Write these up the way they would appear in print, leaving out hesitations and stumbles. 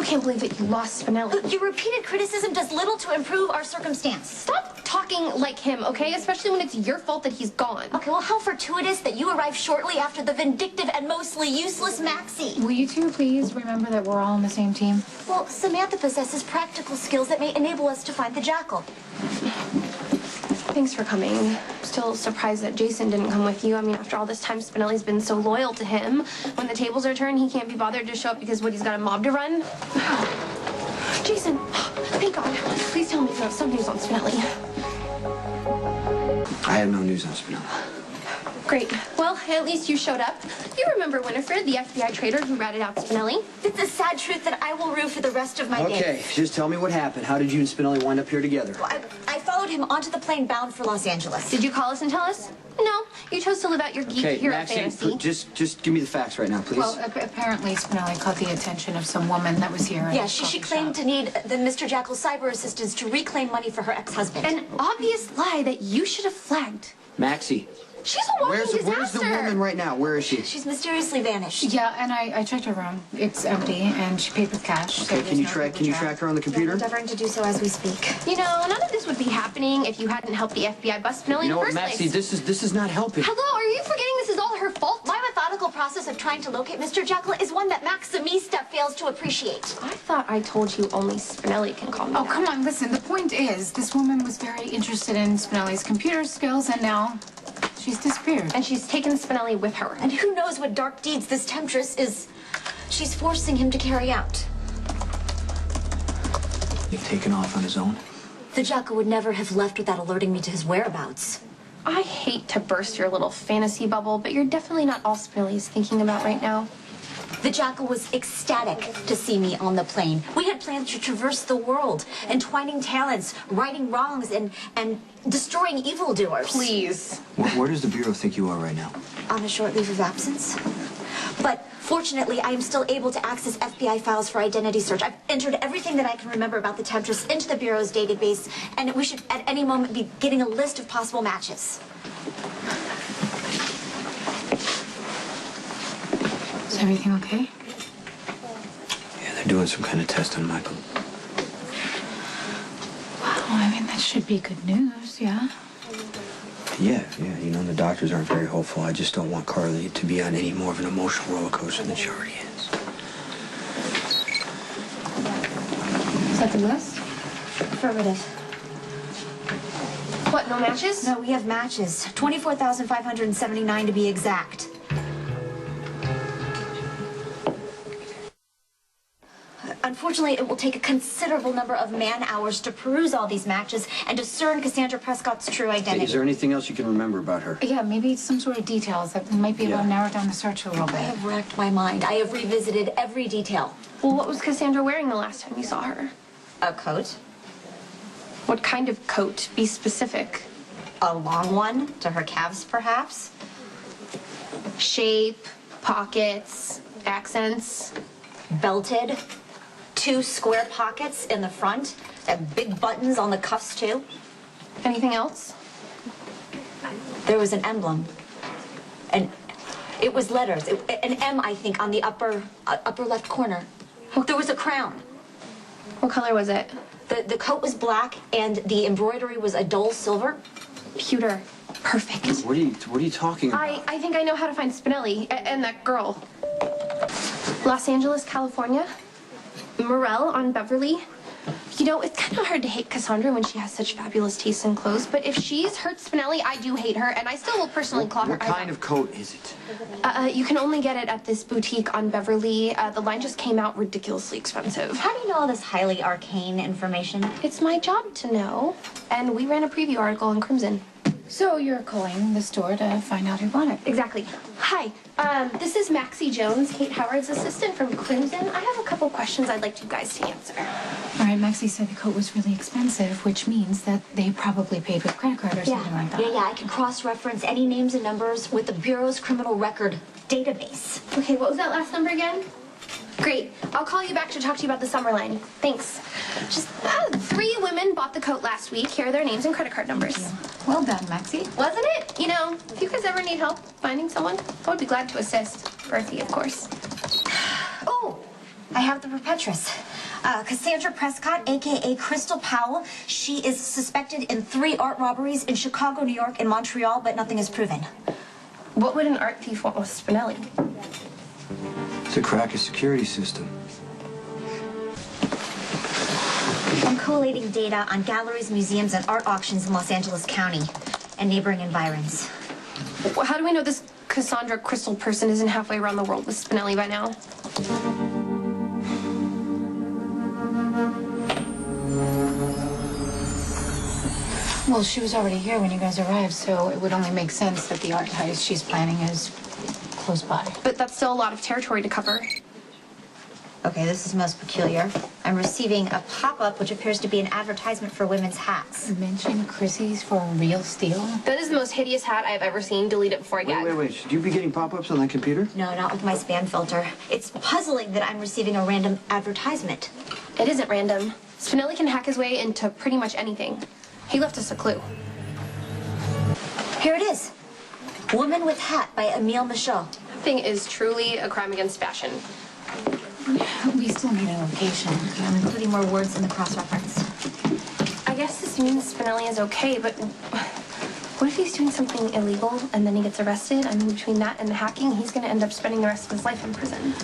can't believe that you lost Spinelli. Your repeated criticism does little to improve our circumstance. Stop talking like him, okay? Especially when it's your fault that he's gone. Okay, well, how fortuitous that you arrived shortly after the vindictive and mostly useless Maxie. Will you two please remember that we're all on the same team? Well, Samantha possesses practical skills that may enable us to find the jackal. Thanks for coming. I'm still surprised that Jason didn't come with you. I mean, after all this time, Spinelli's been so loyal to him. When the tables are turned, he can't be bothered to show up because he's got a mob to run. Jason, thank God. Please tell me you have some news on Spinelli. I have no news on Spinelli. Great. Well, at least you showed up. You remember Winifred, the FBI traitor who ratted out Spinelli? It's a sad truth that I will rue for the rest of my days. Okay, just tell me what happened. How did you and Spinelli wind up here together? Well, I followed him onto the plane bound for Los Angeles. Did you call us and tell us? No, you chose to live out your geek hero fantasy. Just give me the facts right now, please. Well, apparently Spinelli caught the attention of some woman that was here. Yeah, she claimed to need the Mr. Jackal's cyber assistance to reclaim money for her ex-husband. An obvious lie that you should have flagged. Maxie. She's a walking disaster. Where's the woman right now? Where is she? She's mysteriously vanished. Yeah, and I checked her room. It's empty, and she paid with cash. Okay, so can you track her on the computer? I'm endeavoring to do so as we speak. You know, none of this would be happening if you hadn't helped the FBI bust Spinelli in the first Maxie, place. this is not helping. Hello, are you forgetting this is all her fault? My methodical process of trying to locate Mr. Jackal is one that Maximista fails to appreciate. I thought I told you only Spinelli can call me. Oh, come on, listen. The point is, this woman was very interested in Spinelli's computer skills, and now she's disappeared. And she's taken Spinelli with her. And who knows what dark deeds this temptress she's forcing him to carry out. You've taken off on his own? The Jackal would never have left without alerting me to his whereabouts. I hate to burst your little fantasy bubble, but you're definitely not all Spinelli's thinking about right now. The Jackal was ecstatic to see me on the plane. We had plans to traverse the world, entwining talents, righting wrongs, and destroying evildoers. Please. Where does the Bureau think you are right now? On a short leave of absence. But fortunately, I am still able to access FBI files for identity search. I've entered everything that I can remember about the temptress into the Bureau's database, and we should at any moment be getting a list of possible matches. Is everything okay? Yeah, they're doing some kind of test on Michael. Well, I mean, that should be good news, yeah? Yeah, the doctors aren't very hopeful. I just don't want Carly to be on any more of an emotional roller coaster than she already is. Is that the list? Affirmative. What, no matches? No, we have matches. 24,579 to be exact. Unfortunately, it will take a considerable number of man-hours to peruse all these matches and discern Cassandra Prescott's true identity. Hey, is there anything else you can remember about her? Yeah, maybe some sort of details that might be able to narrow down the search a little bit. I have racked my mind. I have revisited every detail. Well, what was Cassandra wearing the last time you saw her? A coat. What kind of coat? Be specific. A long one, to her calves, perhaps. Shape, pockets, accents. Belted. 2 square pockets in the front. And big buttons on the cuffs, too. Anything else? There was an emblem. And it was letters. An M, I think, on the upper left corner. There was a crown. What color was it? The coat was black, and the embroidery was a dull silver. Pewter. Perfect. What are you talking about? I think I know how to find Spinelli and that girl. Los Angeles, California. Morel on Beverly. You know, it's kind of hard to hate Cassandra when she has such fabulous taste in clothes, but if she's hurt Spinelli, I do hate her, and I still will personally claw her. What kind of coat is it? You can only get it at this boutique on Beverly. The line just came out ridiculously expensive. How do you know all this highly arcane information? It's my job to know, and we ran a preview article in Crimson. So you're calling the store to find out who bought it? Exactly. Hi, this is Maxie Jones, Kate Howard's assistant from Crimson. I have a couple questions I'd like you guys to answer. All right, Maxie said the coat was really expensive, which means that they probably paid with credit card or something like that. Yeah, I can cross-reference any names and numbers with the Bureau's criminal record database. Okay, what was that last number again? Great. I'll call you back to talk to you about the summer line. Thanks. Just 3 women bought the coat last week. Here are their names and credit card numbers. Well done, Maxie. Wasn't it? You know, if you guys ever need help finding someone, I would be glad to assist. For a fee, of course. Oh, I have the Perpetress. Cassandra Prescott, aka Crystal Powell. She is suspected in 3 art robberies in Chicago, New York, and Montreal, but nothing is proven. What would an art thief want with Spinelli? To crack a security system. I'm collating data on galleries, museums, and art auctions in Los Angeles County and neighboring environs. How do we know this Cassandra Crystal person isn't halfway around the world with Spinelli by now? Well, she was already here when you guys arrived, so it would only make sense that the art heist she's planning is close by. But that's still a lot of territory to cover. Okay, this is most peculiar. I'm receiving a pop-up which appears to be an advertisement for women's hats. Mention Chrissy's for a real steal? That is the most hideous hat I've ever seen. Delete it before I gag. Wait. Should you be getting pop-ups on that computer? No, not with my spam filter. It's puzzling that I'm receiving a random advertisement. It isn't random. Spinelli can hack his way into pretty much anything. He left us a clue. Here it is. Woman with Hat by Emile Michaud. Thing is truly a crime against fashion. We still need a location. I'm including more words in the cross-reference. I guess this means Spinelli is okay, but what if he's doing something illegal and then he gets arrested? I mean, between that and the hacking, he's going to end up spending the rest of his life in prison.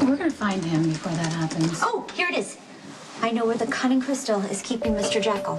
We're gonna find him before that happens. Oh, here it is. I know where the cunning crystal is keeping Mr. Jekyll.